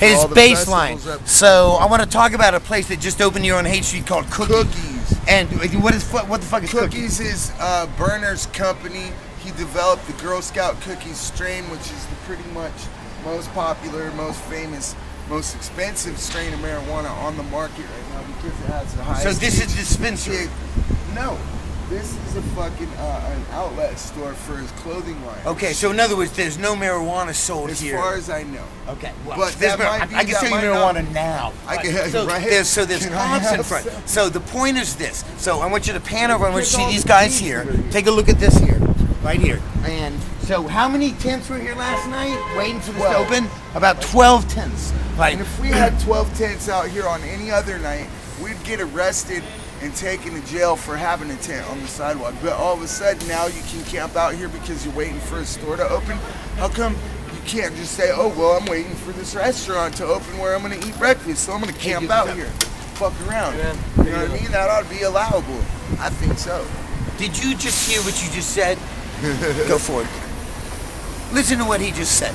for His all the baseline. festivals that- So I want to talk about a place that just opened here on Haight Street called Cookies. Cookies. And what the fuck is Cookies? Cookies is Berner's company. He developed the Girl Scout cookies strain, which is the pretty much most popular, most famous, most expensive strain of marijuana on the market right now because it has the highest. So this is dispensary. No, this is a fucking an outlet store for his clothing line. Okay, so in other words, there's no marijuana sold As here. far as I know. Okay, well, But there's that might be- I can that sell you might marijuana not- now. I can- so right? there's Can I pumps in have front. some? So the point is this. So I want you to pan over. I want you to see these guys here. Take a look at this here, right here. And so how many tents were here last night waiting for this to open? About 12 tents. Like, And if we had 12 tents out here on any other night, we'd get arrested and taken to jail for having a tent on the sidewalk. But all of a sudden now you can camp out here because you're waiting for a store to open. How come you can't just say, oh, well, I'm waiting for this restaurant to open where I'm going to eat breakfast, so I'm going to camp out here, fuck around. Yeah. You know what I mean? That ought to be allowable. I think so. did you just hear what you just said? Go for it. Listen to what he just said.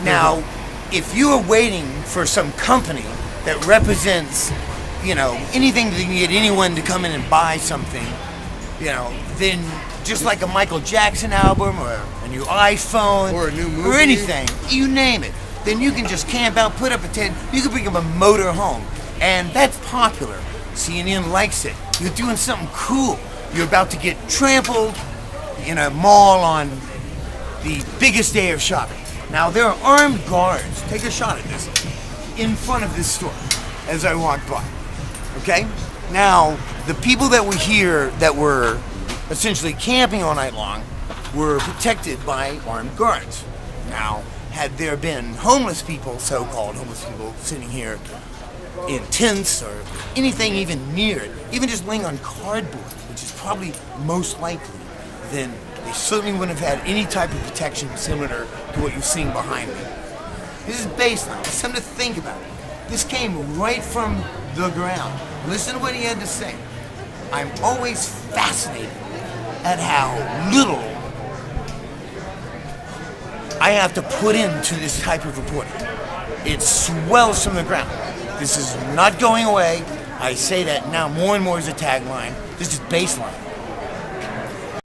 Now, if you are waiting for some company that represents, anything that can get anyone to come in and buy something, then just like a Michael Jackson album or a new iPhone Or a new movie. or anything, you name it, then you can just camp out, put up a tent, you can bring up a motor home. And that's popular. CNN likes it. You're doing something cool. You're about to get trampled in a mall on the biggest day of shopping. Now, there are armed guards, take a shot at this, in front of this store as I walk by. Okay? Now, the people that were here that were essentially camping all night long were protected by armed guards. Now, had there been homeless people, so-called homeless people, sitting here in tents or anything even near it, even just laying on cardboard, which is probably most likely, then they certainly wouldn't have had any type of protection similar to what you're seeing behind me. This is baseline. It's something to think about. This came right from the ground. Listen to what he had to say. I'm always fascinated at how little I have to put into this type of reporting. It swells from the ground. This is not going away. I say that now more and more as a tagline. This is baseline.